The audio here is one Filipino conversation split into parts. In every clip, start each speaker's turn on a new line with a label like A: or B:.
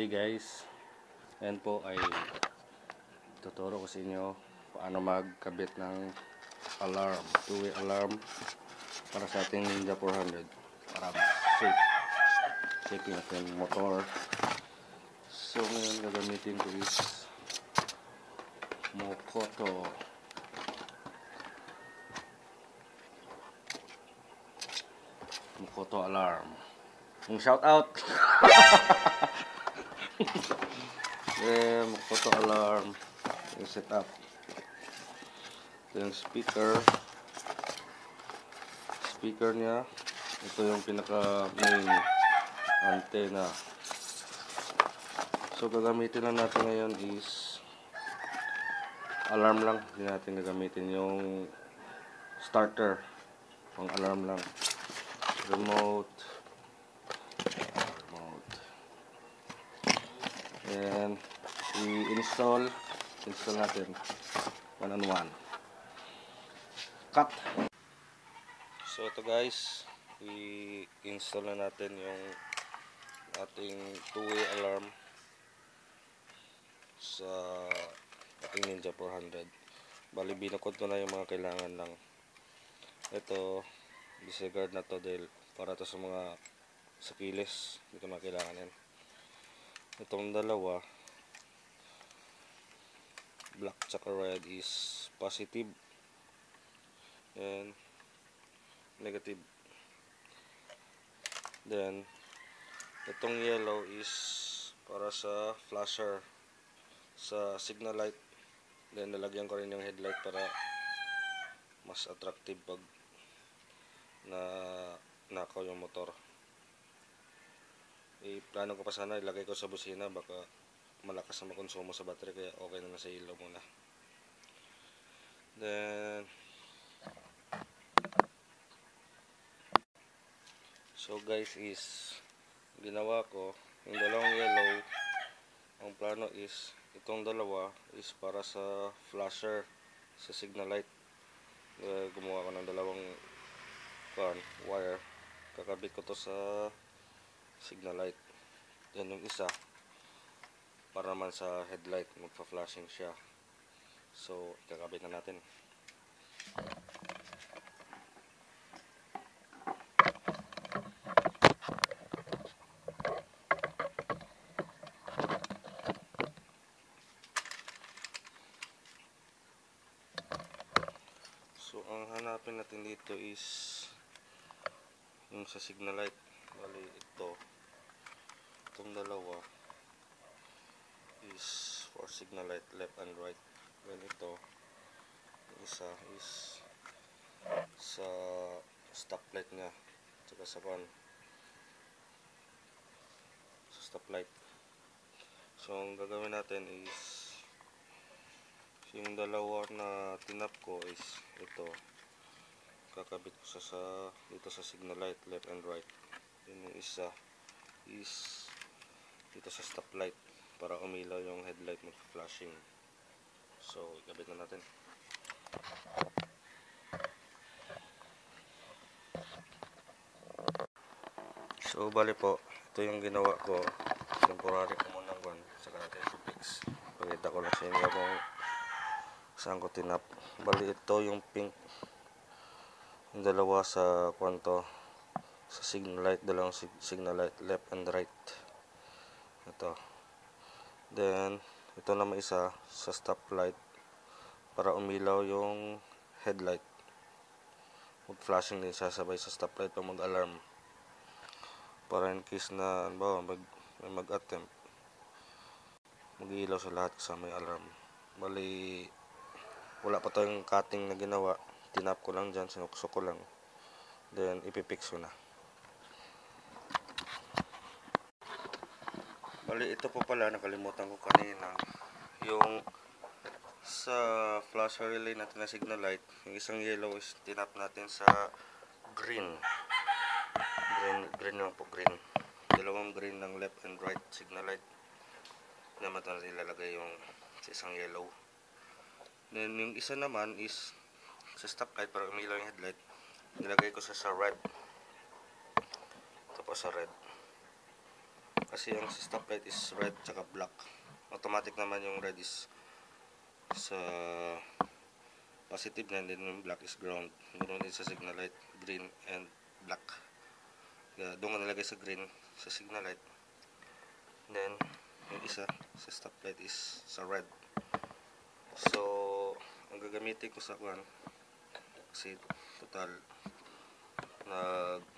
A: Okay guys, yan po ay tuturo ko sa inyo paano magkabit ng alarm, two-way alarm para sa ating Ninja 400 para safe checking natin motor. So ngayon gagamitin ko is Mukoto alarm. Yung shout out. Mukoto alarm. Yung setup. Yung speaker niya. Ito yung pinaka main antenna. So gagamitin lang natin ngayon is alarm lang. Hindi natin gagamitin yung starter. Pang alarm lang. Remote. And i-install natin one on one. Cut. So ito guys, i-install na natin yung ating two-way alarm sa ating Ninja 400. Bali binukod ko na yung mga kailangan lang. Ito disregard na to dahil para to sa mga sa kilis, hindi ko makailangan yan. Itong dalawa black tsaka red is positive and negative. Then itong yellow is para sa flasher sa signal light. Then nalagyan ko rin yung headlight para mas attractive pag nakaw yung motor. Plano ko pa sana ilagay ko sa busina, baka malakas na makonsumo sa battery, kaya okay na sa ilaw muna. Then so guys is ginawa ko yung dalawang yellow, ang plano is itong dalawa is para sa flasher sa signal light. Gumawa ko ng dalawang wire, kakabit ko to sa signal light. Then yung isa para naman sa headlight, magpa-flashing siya. So kakabit na natin. So ang hanapin natin dito is yung sa signal light. Bali itong dalawa is for signal light left and right. Then ito yung isa is sa stoplight nya, tsaka sa stoplight. So ang gagawin natin is yung dalawa na tinap ko is ito, kakabit ko dito sa signal light left and right. Yun yung isa is dito sa stoplight para umilaw yung headlight mag-flashing. So ikabit na natin. So bali po, ito yung ginawa ko. Temporary ko muna saka natin i-fix. Pakita ko lang sa inyo kung saan ko tinap. Bali ito yung pink, yung dalawa sa sa signal light, dalawang signal light left and right. Ito. Then ito naman isa sa stoplight para umilaw yung headlight, mag-flashing din sasabay sa stoplight pag mag-alarm, para in case na may mag-attempt, mag-iilaw sa lahat kasama yung alarm. Bali wala pa tayong cutting na ginawa, tinap ko lang dyan, sinuksok ko lang, then ipipix ko na. Bali ito po pala, nakalimutan ko kanina, yung sa flasher relay natin na signal light, yung isang yellow is tinap natin sa green lang po, green. Dalawang green ng left and right signal light naman natin ilalagay yung sa isang yellow. Then yung isa naman is sa stoplight para umilaw yung headlight, nilagay ko sa red. Ito po sa red. Kasi yung sa stoplight is red tsaka black. Automatic naman yung red is sa positive na, and then yung black is ground. Ganoon din sa signal light, green and black. Kaya doon ko nalagay sa green sa signal light. Then yung isa sa stoplight is sa red. So ang gagamitin ko sa kuan, kasi total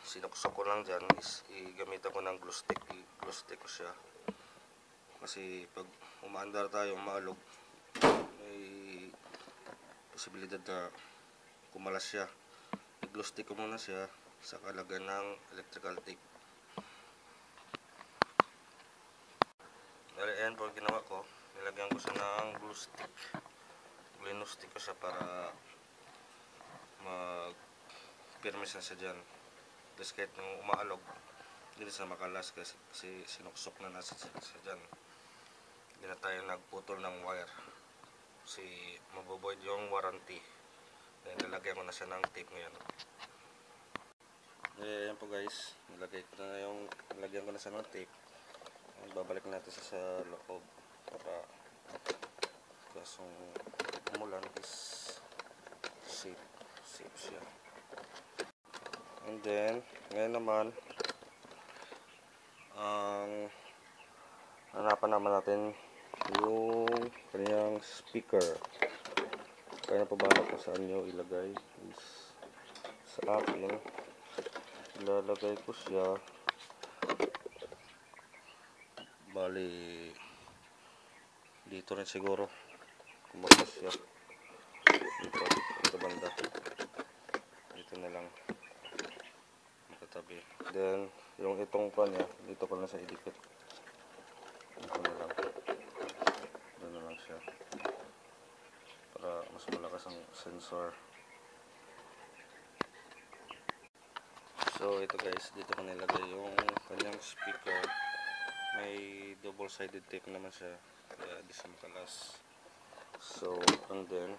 A: sinuksok ko lang dyan, is igamitan ko ng glue stick. Glue stick ko siya kasi pag umaandar tayo, umaalog, may posibilidad na kumalas siya. I-glue stick ko muna siya sa kalagyan ng electrical tape. Ayan po ginawa ko, nilagyan ko siya ng glue stick. Glue stick ko siya para mag-pirmis na siya dyan. Tapos kahit nung umaalog, hindi siya makalas kasi sinuksok na nasa siya dyan. Hindi na tayo nagputol ng wire kasi mabovoid yung warranty. Then nilagyan ko na siya ng tape ngayon. Ayan po guys, nilagyan ko na siya ng tape. Babalik natin siya sa loob para kasong umulan is safe siya. And then ngayon naman hanapan naman natin yung kanyang speaker. Kaya pa ba kung saan nyo ilagay is sa akin ilalagay ko siya, bali dito rin siguro kumagos siya dito banda, dito na lang makatabi. Then yung itong pa niya dito ko na sa idikit, dito na lang siya para mas malakas ang sensor. So ito guys, dito ko nilagay yung kanyang speaker. May double sided tape naman siya kaya di siya makalas. So and then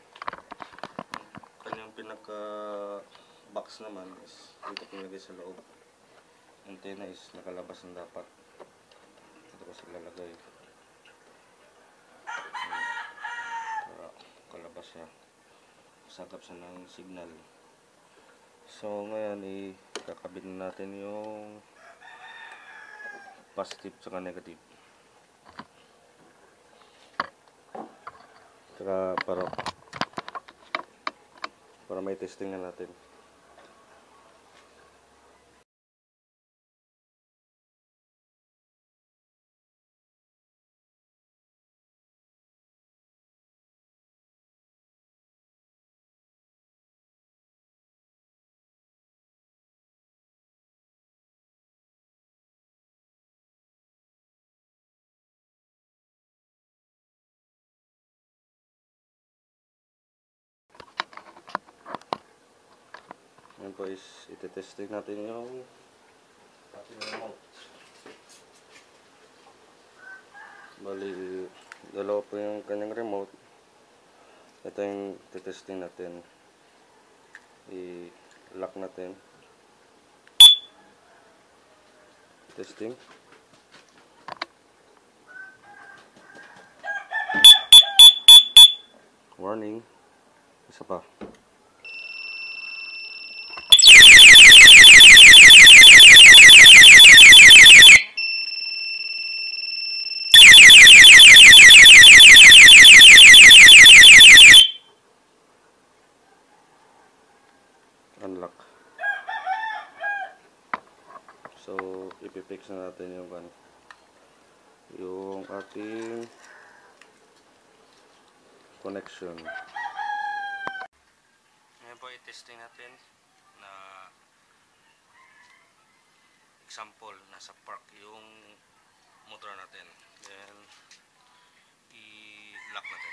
A: kanyang pinaka box naman is dito ko nilagay sa loob. Antena is nakalabas na dapat, dito ko sila lalagay para kalabas siya, sagap siya ng signal. So ngayon ikakabit na natin yung positive tsaka negative, tsaka para may testing na natin. Ngayon po is iti-testing natin yung ating remote. Bali dalawa po yung kanyang remote. Ito yung iti-testing natin. I-lock natin. Testing. Warning. Isa pa. Unlock. So ipipix na natin yung ating connection. Ngayon po i-testing natin na example, nasa park yung motor natin. Then i-lock natin.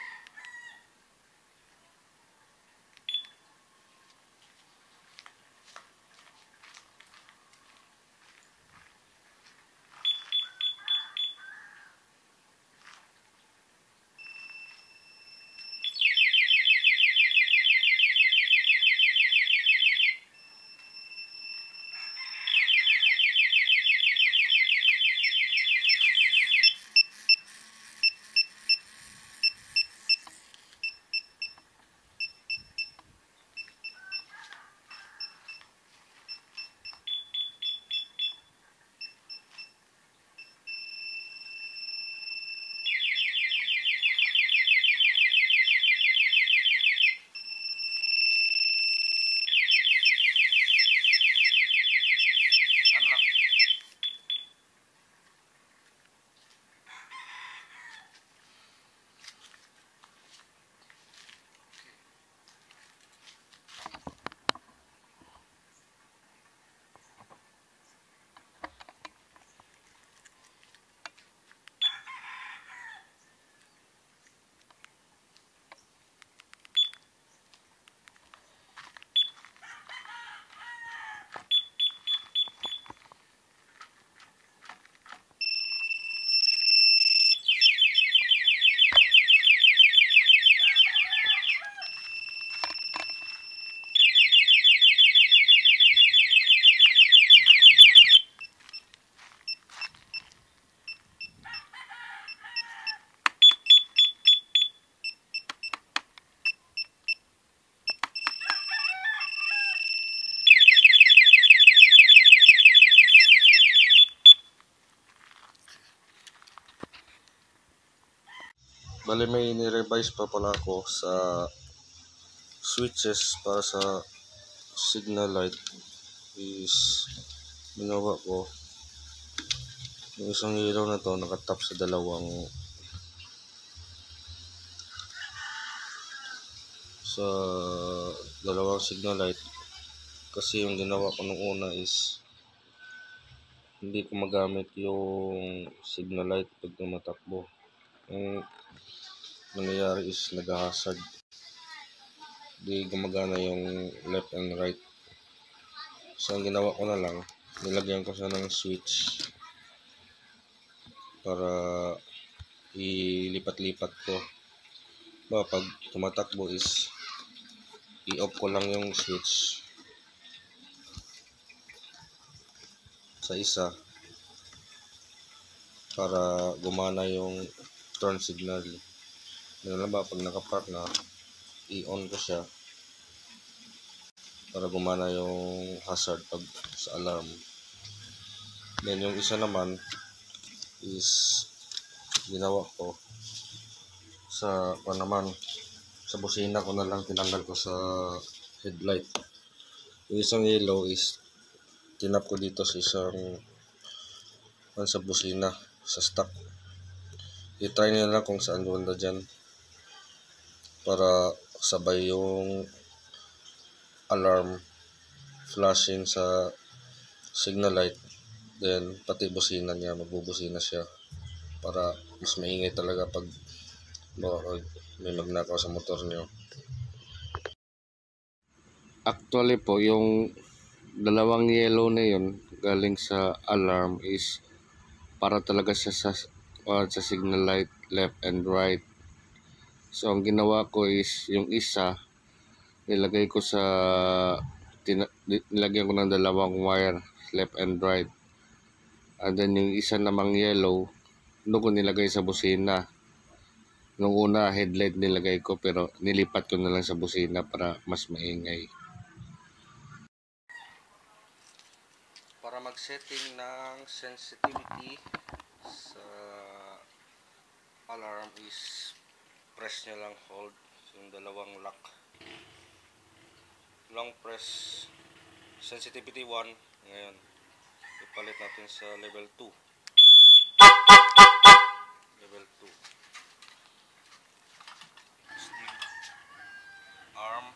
A: Bali may ni-revise pa pala ako sa switches para sa signal light is ginawa ko yung isang ilaw na to nakatap sa dalawang signal light, kasi yung ginawa ko nung una is hindi ko magamit yung signal light pag tumatakbo. Yung nangyayari is nag-hazard, di gumagana yung left and right. So ang ginawa ko na lang, nilagyan ko siya ng switch para ilipat-lipat ko. Pag tumatakbo is i-off ko lang yung switch sa isa para gumana yung turn signal. Ganun ba, pag nakapark na, i-on ko siya para gumana yung hazard pag sa alarm. Then yung isa naman is ginawa ko sa busina ko na lang, tinanggal ko sa headlight. Yung isang yellow is tinap ko dito sa sa busina sa stock. I-try nyo lang kung saan banda dyan para sabay yung alarm flashing sa signal light, then pati busina niya, magbubusina siya para mas maingay talaga pag may magnakaw sa motor niyo. Actually po, yung dalawang yellow na yun galing sa alarm is para talaga siya sa signal light left and right. So ang ginawa ko is yung isa nilagay ko nilagyan ko ng dalawang wire left and right, and then yung isa namang yellow doon ko nilagay sa busina. Nung una headlight nilagay ko, pero nilipat ko na lang sa busina para mas maingay. Para mag-setting ng sensitivity sa alarm is press nyo lang, hold yung dalawang lock, long press. Sensitivity 1, ngayon ipalit natin sa level 2. Level 2 arm